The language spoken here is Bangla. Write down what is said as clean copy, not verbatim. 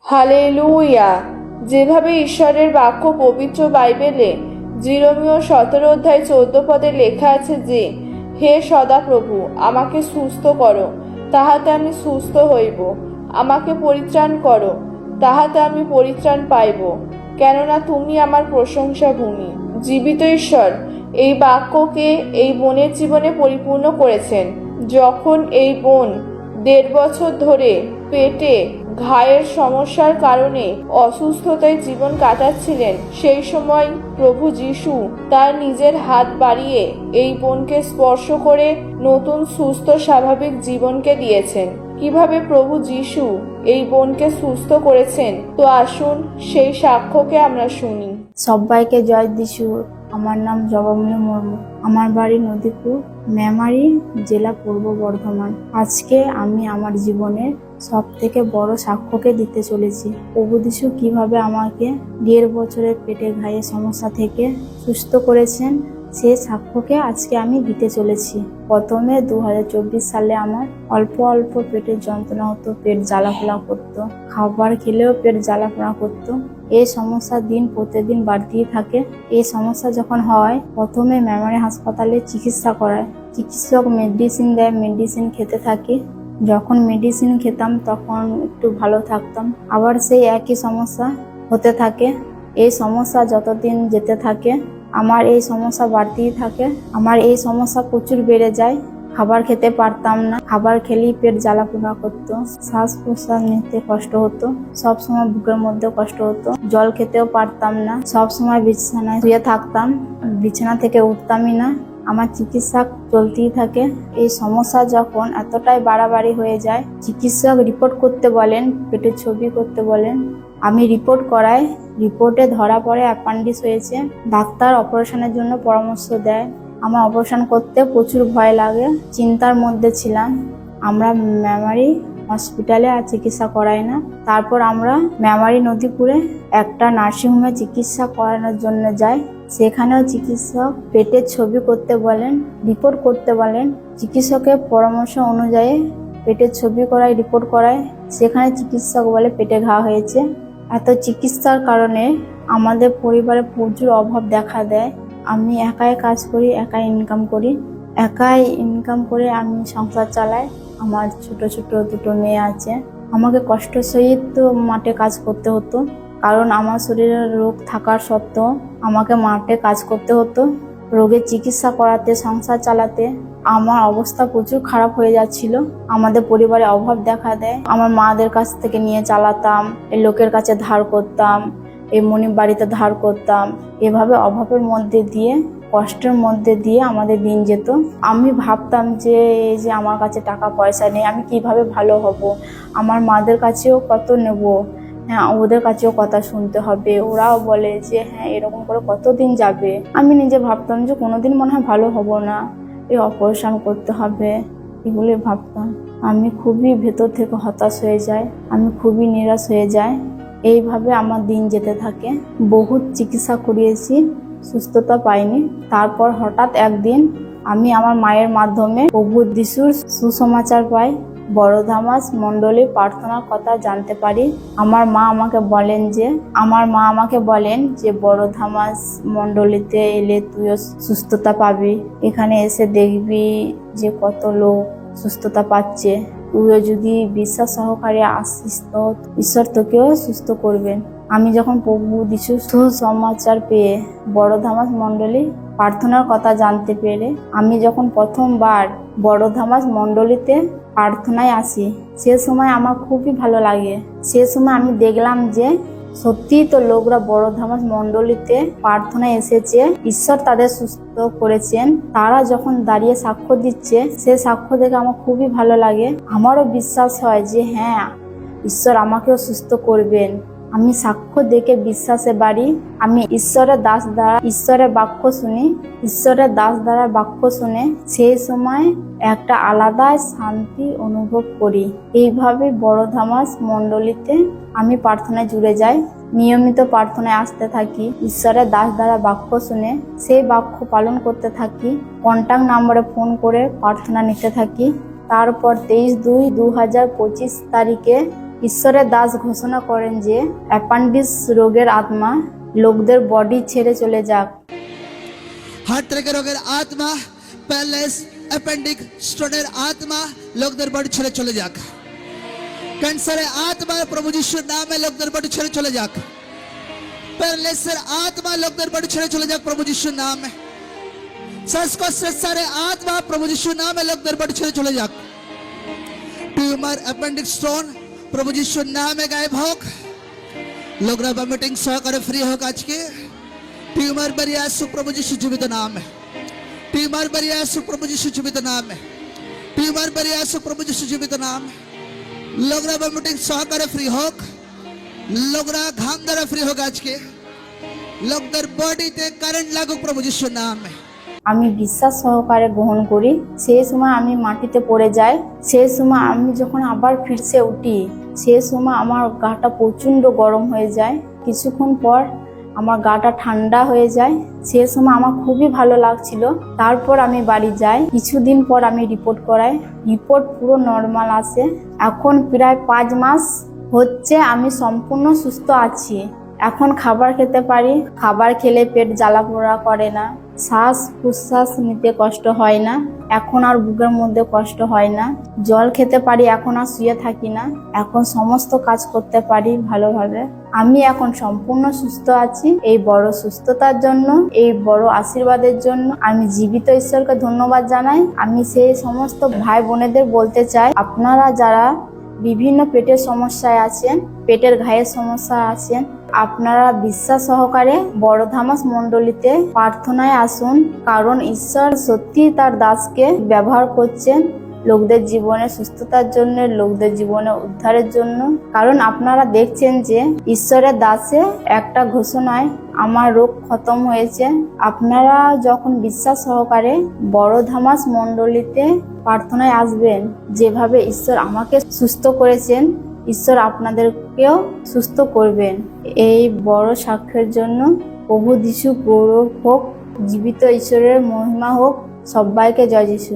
হালেলুয়া। যেভাবে ঈশ্বরের বাক্য পবিত্র বাইবেলে জিরমীয় 17 অধ্যায় 14 পদে লেখা আছে যে, হে সদাপ্রভু, আমাকে সুস্থ করো, তাহাতে আমি সুস্থ হইব। আমাকে পরিত্রাণ করো, তাহাতে আমি পরিত্রাণ পাইব, কেননা তুমি আমার প্রশংসা ভূমি। জীবিত ঈশ্বর এই বাক্যকে এই বোনের জীবনে পরিপূর্ণ করেছেন। যখন এই বোন 1.5 বছর ধরে পেটে ঘায়ের সমস্যার কারণে অসুস্থতায় জীবন কাটাচ্ছিলেন, সেই সময় প্রভু যিশু তার নিজের হাত বাড়িয়ে এই বোনকে স্পর্শ করে নতুন সুস্থ স্বাভাবিক জীবনকে দিয়েছেন। কিভাবে প্রভু যিশু এই বোনকে সুস্থ করেছেন, তো আসুন সেই সাক্ষ্যকে আমরা শুনি। সবাইকে জয় যিশু। আমার নাম জবামনি মুর্মু। আমার বাড়ি নদীপুর, মেমারি জেলা, পূর্ব বর্ধমান। আজকে আমি আমার জীবনের সব থেকে বড় সাক্ষ্যকে দিতে চলেছি। প্রভু যিশু কিভাবে আমাকে 1.5 বছরের পেটে ঘায়ের সমস্যা থেকে সুস্থ করেছেন, সেই সাক্ষ্যকে আজকে আমি দিতে চলেছি। প্রথমে 2024 সালে আমার অল্প অল্প পেটের যন্ত্রণা হতো, পেট জ্বালাপোড়া করতো, খাবার খেলেও পেট জ্বালাপোড়া করতো। এই সমস্যা দিন প্রতিদিন বাড়তেই থাকে। এই সমস্যা যখন হয়, প্রথমে মেমারি হাসপাতালে চিকিৎসা করায়। চিকিৎসক মেডিসিন দেয়, মেডিসিন খেতে থাকি। যখন মেডিসিন খেতাম তখন একটু ভালো থাকতাম, আবার সেই একই সমস্যা হতে থাকে। এই সমস্যা যতদিন যেতে থাকে আমার এই সমস্যা বাড়তেই থাকে। আমার এই সমস্যা প্রচুর বেড়ে যায়। খাবার খেতে পারতাম না, খাবার খেলেই পেট জ্বালাপোড়া করতো, শ্বাস প্রশ্বাস নিতে কষ্ট হতো, সবসময় বুকের মধ্যে কষ্ট হতো, জল খেতেও পারতাম না, সবসময় বিছানায় শুয়ে থাকতাম, বিছানা থেকে উঠতামই না। আমার চিকিৎসা চলতেই থাকে। এই সমস্যা যখন এতটাই বাড়াবাড়ি হয়ে যায়, চিকিৎসক রিপোর্ট করতে বলেন, পেটের ছবি করতে বলেন। আমি রিপোর্ট করাই, রিপোর্টে ধরা পড়ে অ্যাপেন্ডিক্স হয়েছে। ডাক্তার অপারেশনের জন্য পরামর্শ দেয়। আমার অপারেশন করতে প্রচুর ভয় লাগে, চিন্তার মধ্যে ছিলাম। আমরা মেমারি হসপিটালে আর চিকিৎসা করাই না। তারপর আমরা মেমারি নদীপুরে একটা নার্সিংহোমে চিকিৎসা করানোর জন্য যাই। সেখানেও চিকিৎসক পেটের ছবি করতে বলেন, রিপোর্ট করতে বলেন। চিকিৎসকের পরামর্শ অনুযায়ী পেটের ছবি করাই, রিপোর্ট করায়। সেখানে চিকিৎসক বলে পেটে ঘা হয়েছে। এত চিকিৎসার কারণে আমাদের পরিবারে প্রচুর অভাব দেখা দেয়। আমি একাই কাজ করি, একাই ইনকাম করি, একাই ইনকাম করে আমি সংসার চালাই। আমার ছোট ছোট 2 মেয়ে আছে। আমাকে কষ্ট সহিত মাঠে কাজ করতে হতো, কারণ আমার শরীরে রোগ থাকার সত্ত্বেও আমাকে মাঠে কাজ করতে হতো। রোগের চিকিৎসা করাতে, সংসার চালাতে আমার অবস্থা প্রচুর খারাপ হয়ে যাচ্ছিল। আমাদের পরিবারে অভাব দেখা দেয়। আমার মাদের কাছ থেকে নিয়ে চালাতাম, এই লোকের কাছে ধার করতাম, এই মনির বাড়িতে ধার করতাম। এভাবে অভাবের মধ্যে দিয়ে, কষ্টের মধ্যে দিয়ে আমাদের দিন যেত। আমি ভাবতাম যে এই যে আমার কাছে টাকা পয়সা নেই, আমি কিভাবে ভালো হব, আমার মাদের কাছেও কত নেব, হ্যাঁ ওদের কাছেও কথা শুনতে হবে, ওরাও বলে যে হ্যাঁ এরকম করে কতদিন যাবে। আমি নিজে ভাবতাম যে কোনোদিন মনে হয় ভালো হব না, এই অপারেশন করতে হবে, এগুলো ভাবতাম। আমি খুবই ভেতর থেকে হতাশ হয়ে যাই, আমি খুবই নিরাশ হয়ে যাই। এইভাবে আমার দিন যেতে থাকে। বহুত চিকিৎসা করিয়েছি, সুস্থতা পাইনি। তারপর হঠাৎ একদিন আমি আমার মায়ের মাধ্যমে প্রভু যিশুর সুসমাচার পাই, বড়ধামাস মণ্ডলীর প্রার্থনার কথা জানতে পারি। আমার মা আমাকে বলেন যে বড়ধামাস মণ্ডলীতে এলে তুইও সুস্থতা পাবি, এখানে এসে দেখবি যে কত লোক সুস্থতা পাচ্ছে, তুইও যদি বিশ্বাস সহকারে আসিস তো ঈশ্বর তোকেও সুস্থ করবেন। আমি যখন প্রভু যিশুর সুসমাচার পেয়ে বড়ধামাস মণ্ডলী প্রার্থনার কথা জানতে পেরে আমি যখন প্রথমবার বড়ধামাস মণ্ডলীতে প্রার্থনায় আসি, সে সময় আমার খুবই ভালো লাগে। সে সময় আমি দেখলাম যে সত্যিই তো লোকরা বড়ধামাস মণ্ডলীতে প্রার্থনায় এসেছে, ঈশ্বর তাদের সুস্থ করেছেন। তারা যখন দাঁড়িয়ে সাক্ষ্য দিচ্ছে, সে সাক্ষ্য দেখে আমার খুবই ভালো লাগে। আমারও বিশ্বাস হয় যে হ্যাঁ ঈশ্বর আমাকেও সুস্থ করবেন। আমি সাক্ষ্য দেখে বিশ্বাসে বাড়ি। আমি ঈশ্বরের দাস দ্বারা বাক্য শুনে সেই সময় একটা আলাদা শান্তি অনুভব করি। এইভাবে বড়ধামাস মণ্ডলীতে আমি প্রার্থনায় জুড়ে যাই, নিয়মিত প্রার্থনায় আসতে থাকি, ঈশ্বরের দাস দ্বারা বাক্য শুনে সেই বাক্য পালন করতে থাকি, কন্ট্যাক্ট নাম্বারে ফোন করে প্রার্থনা নিতে থাকি। তারপর 23/2/2025 তারিখে ঈশ্বরের দাস ঘোষণা করেন যে অ্যাপেন্ডিক্স রোগের আত্মা লোকদের বডি ছেড়ে চলে যাক। हर तरह के रोगेर आत्मा, पैलेस, अपेंडिक, स्टोनेर आत्मा लोकদের বডি ছেড়ে চলে যাক। ক্যান্সারের আত্মা প্রভু যিশুর নামে লোকদের বডি ছেড়ে চলে যাক। पैलेसের আত্মা লোকদের বডি ছেড়ে চলে যাক প্রভু যিশুর নামে। শ্বাসকষ্টের আত্মা প্রভু যিশুর নামে লোকদের বডি ছেড়ে চলে যাক। টিউমার, অ্যাপেন্ডিক, স্টোন প্রভু যিশুর নামে গায়েব হোক। লোকরা ভমিটিং সহকারে ফ্রি হোক আজকে। টিউমার বেরিয়ে আসুক প্রভু যিশু জীবিত নামে। টিউমার বেরিয়ে আসুক প্রভু যিশু জীবিত নামে। টিউমার বেরিয়ে আসুক প্রভু যিশু জীবিত নামে। লোকরা ভমিটিং সহকারে ফ্রি হোক। লোকরা ঘাম দ্বারা ফ্রি হোক আজকে। লোকদের বডিতে কারেন্ট লাগুক প্রভু যিশুর নামে। আমি বিশ্বাস সহকারে গ্রহণ করি। সেই সময় আমি মাটিতে পড়ে যাই, সেই সময় আমি যখন আবার ফিরসে উঠি, সেই সময় আমার গাটা প্রচণ্ড গরম হয়ে যায়। কিছুক্ষণ পর আমার গাটা ঠান্ডা হয়ে যায়। সেই সময় আমার খুবই ভালো লাগছিল। তারপর আমি বাড়ি যাই। কিছুদিন পর আমি রিপোর্ট করাই। রিপোর্ট পুরো নর্মাল আসে। এখন প্রায় 5 মাস হচ্ছে আমি সম্পূর্ণ সুস্থ আছি। এখন খাবার খেতে পারি। খাবার খেলে পেট জ্বালা পোড়া করে না। শ্বাস প্রশ্বাস নিতে কষ্ট হয় না। এখন আর বুকের মধ্যে কষ্ট হয় না। জল খেতে পারি, এখন আর শুয়ে থাকি না। এখন সমস্ত কাজ করতে পারি ভালোভাবে। আমি এখন সম্পূর্ণ সুস্থ আছি। এই বড় সুস্থতার জন্য, এই বড় আশীর্বাদের জন্য আমি জীবিত ঈশ্বরকে ধন্যবাদ জানাই। আমি সেই সমস্ত ভাই বোনেদের বলতে চাই, আপনারা যারা বিভিন্ন পেটের সমস্যায় আছেন, পেটের ঘায়ের সমস্যা আছেন, আপনারা বিশ্বাস সহকারে বড়ধামাস মণ্ডলীতে প্রার্থনায় আসুন। কারণ ঈশ্বর সত্যি তার দাসকে ব্যবহার করছেন লোকদের জীবনে সুস্থতার জন্য, লোকদের জীবনে উদ্ধারের জন্য। কারণ আপনারা দেখছেন যে ঈশ্বরের দাসে একটা ঘোষণায় আমার রোগ খতম হয়েছে। আপনারা যখন বিশ্বাস সহকারে বড়ধামাস মণ্ডলীতে প্রার্থনায় আসবেন, যেভাবে ঈশ্বর আমাকে সুস্থ করেছেন, ঈশ্বর আপনাদেরকেও সুস্থ করবেন। এই বড় সাক্ষ্যের জন্য প্রভু যিশু গৌরব হোক, জীবিত ঈশ্বরের মহিমা হোক। সবাইকে জয় যিশু।